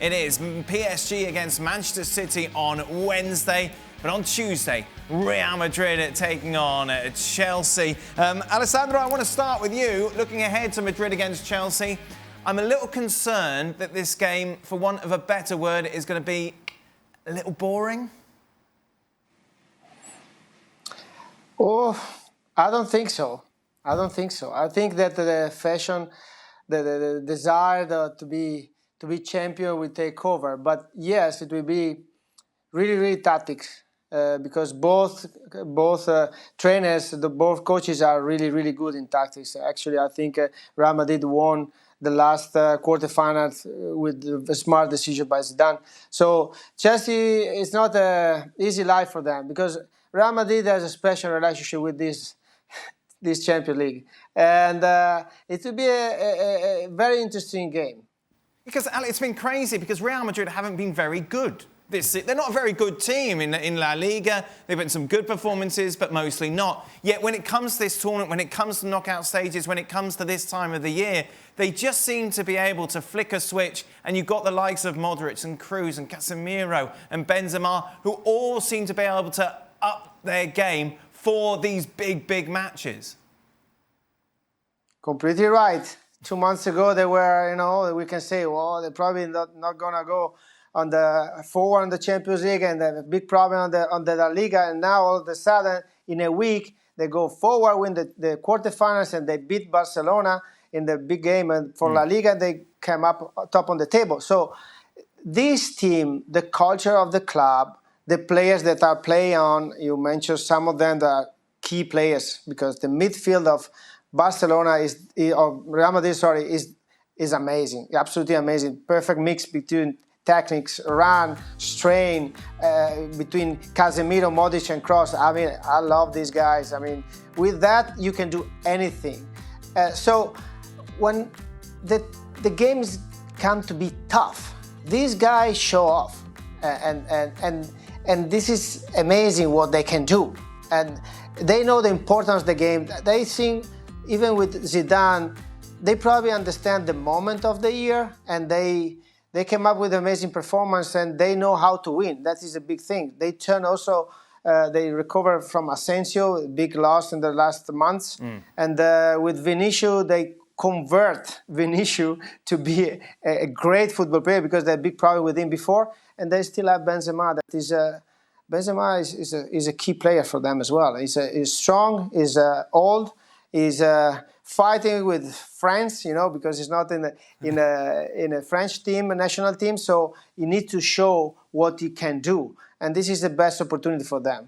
It is PSG against Manchester City on Wednesday. But on Tuesday, Real Madrid taking on Chelsea. Alessandro, I want to start with you. Looking ahead to Madrid against Chelsea, I'm a little concerned that this game, for want of a better word, is going to be a little boring. Oh, I don't think so. I think that the fashion, the desire to be champion will take over. But yes, it will be really tactics because both trainers, both coaches are really good in tactics. Actually, I think Real Madrid won the last quarterfinals with a smart decision by Zidane. So Chelsea is not an easy life for them because Real Madrid has a special relationship with this Champions League, and it will be a very interesting game. Because it's been crazy because Real Madrid haven't been very good. They're not a very good team in La Liga. They've been some good performances, but mostly not. Yet when it comes to this tournament, when it comes to knockout stages, when it comes to this time of the year, they just seem to be able to flick a switch. And you've got the likes of Modric and Kroos and Casemiro and Benzema, who all seem to be able to up their game for these big matches. Completely right. 2 months ago, they were, we can say, well, they're probably not going to go forward on the Champions League and they have a big problem on the La Liga. And now, all of a sudden, in a week, they go forward, win the quarterfinals, and they beat Barcelona in the big game. And for La Liga, they came up top on the table. So this team, the culture of the club, the players that are playing on, you mentioned some of them that are key players because the midfield of Barcelona Real Madrid, is amazing, absolutely amazing. Perfect mix between techniques, run, strain, between Casemiro, Modric, and Kroos. I mean, I love these guys. I mean, with that you can do anything. So when the games come to be tough, these guys show off, and this is amazing what they can do. And they know the importance of the game. They think, even with Zidane, they probably understand the moment of the year, and they came up with amazing performance, and they know how to win. That is a big thing. They turn also, they recover from Asensio, big loss in the last months, and with Vinicius, they convert Vinicius to be a great football player because they had a big problem with him before, and they still have Benzema. That is Benzema is a key player for them as well. He's strong, he's old. He's fighting with France, because he's not in a French team, a national team. So he needs to show what he can do, and this is the best opportunity for them.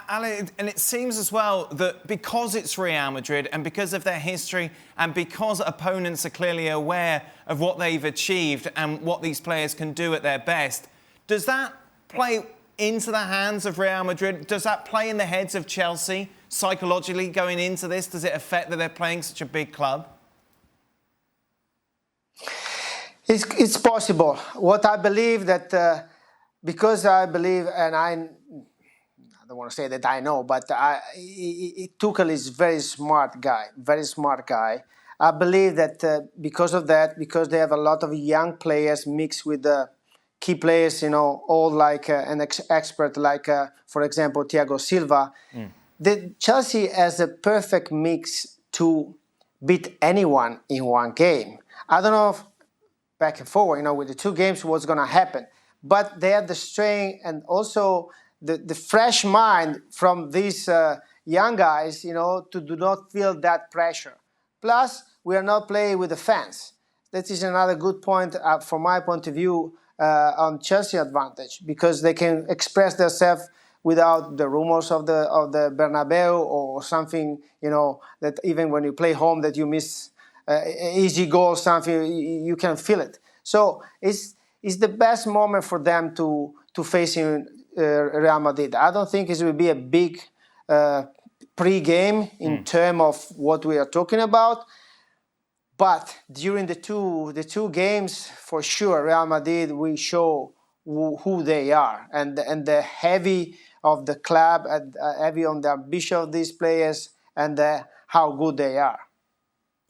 Ale, and it seems as well that because it's Real Madrid and because of their history and because opponents are clearly aware of what they've achieved and what these players can do at their best, does that play into the hands of Real Madrid? Does that play in the heads of Chelsea? Psychologically going into this, does it affect that they're playing such a big club? It's possible. What I believe that, because I believe, and I don't want to say that I know, but Tuchel is a very smart guy. I believe that because of that, because they have a lot of young players mixed with the key players, all like an expert, like, for example, Thiago Silva. The Chelsea has a perfect mix to beat anyone in one game. I don't know if back and forward, with the two games, what's going to happen. But they have the strength and also the fresh mind from these young guys, to do not feel that pressure. Plus, we are not playing with the fans. That is another good point from my point of view on Chelsea advantage, because they can express themselves without the rumors of the Bernabeu or something, that even when you play home that you miss easy goal, something, you can feel it. So it's the best moment for them to face in Real Madrid. I don't think it will be a big pre-game in terms of what we are talking about. But during the two games, for sure, Real Madrid will show who they are, and the heavy of the club, and heavy on the ambition of these players, and how good they are.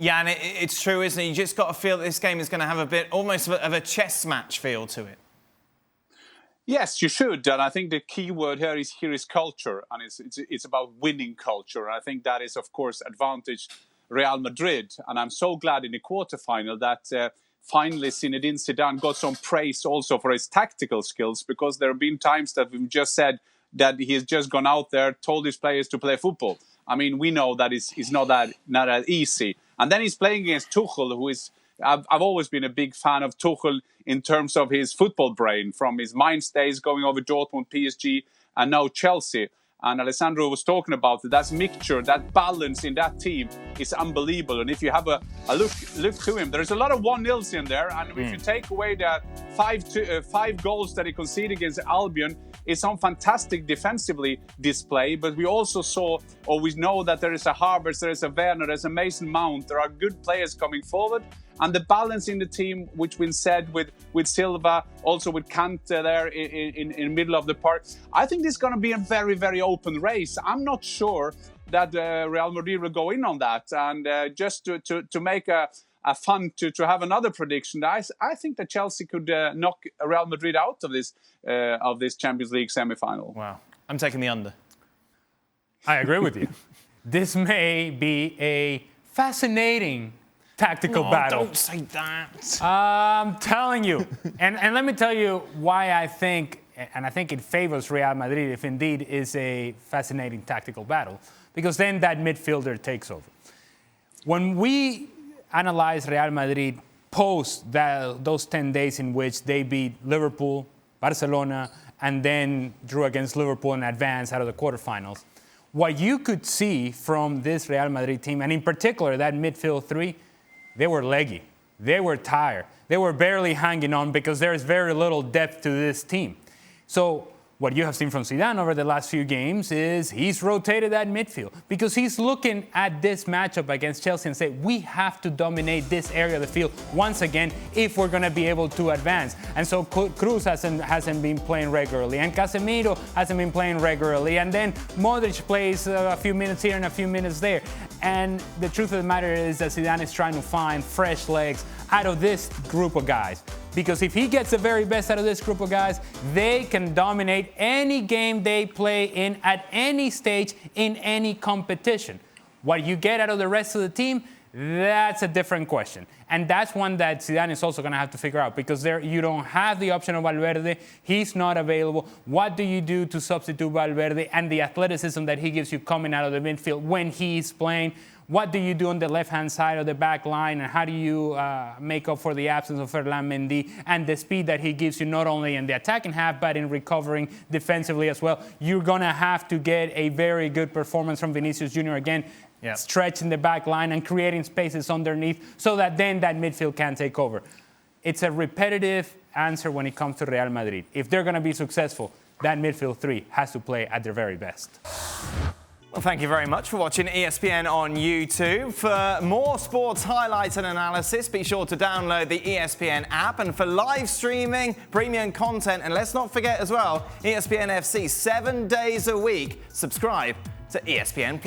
Yeah, and it's true, isn't it? You just got to feel that this game is going to have a bit, almost of a chess match feel to it. Yes, you should. And I think the key word here is culture. And it's about winning culture. And I think that is, of course, advantage Real Madrid. And I'm so glad in the quarterfinal that finally Zinedine Zidane got some praise also for his tactical skills, because there have been times that we've just said that he has just gone out there, told his players to play football. I mean, we know that it's not that easy. And then he's playing against Tuchel, who is... I've always been a big fan of Tuchel in terms of his football brain, from his Mainz days going over Dortmund, PSG, and now Chelsea. And Alessandro was talking about it. That mixture, that balance in that team is unbelievable. And if you have a look to him, there's a lot of 1-0s in there. And if you take away the 5 goals that he conceded against Albion, it's some fantastic defensively display. But we also saw, or we know that there is a Havertz, there is a Werner, there's a Mason Mount. There are good players coming forward. And the balance in the team, which we said with Silva, also with Kante there in the middle of the park, I think this is going to be a very, very open race. I'm not sure that Real Madrid will go in on that. And just to make a fun to have another prediction, I think that Chelsea could knock Real Madrid out of this Champions League semi-final. Wow. I'm taking the under. I agree with you. This may be a fascinating tactical battle. Don't say that. I'm telling you. And let me tell you why I think, and I think it favors Real Madrid if indeed is a fascinating tactical battle, because then that midfielder takes over. When we analyze Real Madrid post those 10 days in which they beat Liverpool, Barcelona, and then drew against Liverpool and advanced out of the quarterfinals, what you could see from this Real Madrid team, and in particular that midfield three, they were leggy. They were tired. They were barely hanging on because there is very little depth to this team. So what you have seen from Zidane over the last few games is he's rotated that midfield because he's looking at this matchup against Chelsea and say, we have to dominate this area of the field once again if we're going to be able to advance. And so Cruz hasn't been playing regularly, and Casemiro hasn't been playing regularly, and then Modric plays a few minutes here and a few minutes there. And the truth of the matter is that Zidane is trying to find fresh legs out of this group of guys. Because if he gets the very best out of this group of guys, they can dominate any game they play in at any stage in any competition. What you get out of the rest of the team, that's a different question. And that's one that Zidane is also going to have to figure out, because there you don't have the option of Valverde. He's not available. What do you do to substitute Valverde and the athleticism that he gives you coming out of the midfield when he's playing? What do you do on the left-hand side of the back line, and how do you make up for the absence of Ferland Mendy and the speed that he gives you not only in the attacking half but in recovering defensively as well? You're going to have to get a very good performance from Vinicius Jr. again, stretching the back line and creating spaces underneath so that then that midfield can take over. It's a repetitive answer when it comes to Real Madrid. If they're going to be successful, that midfield three has to play at their very best. Well, thank you very much for watching ESPN on YouTube. For more sports highlights and analysis, be sure to download the ESPN app. And for live streaming, premium content, and let's not forget as well, ESPN FC 7 days a week, subscribe to ESPN+.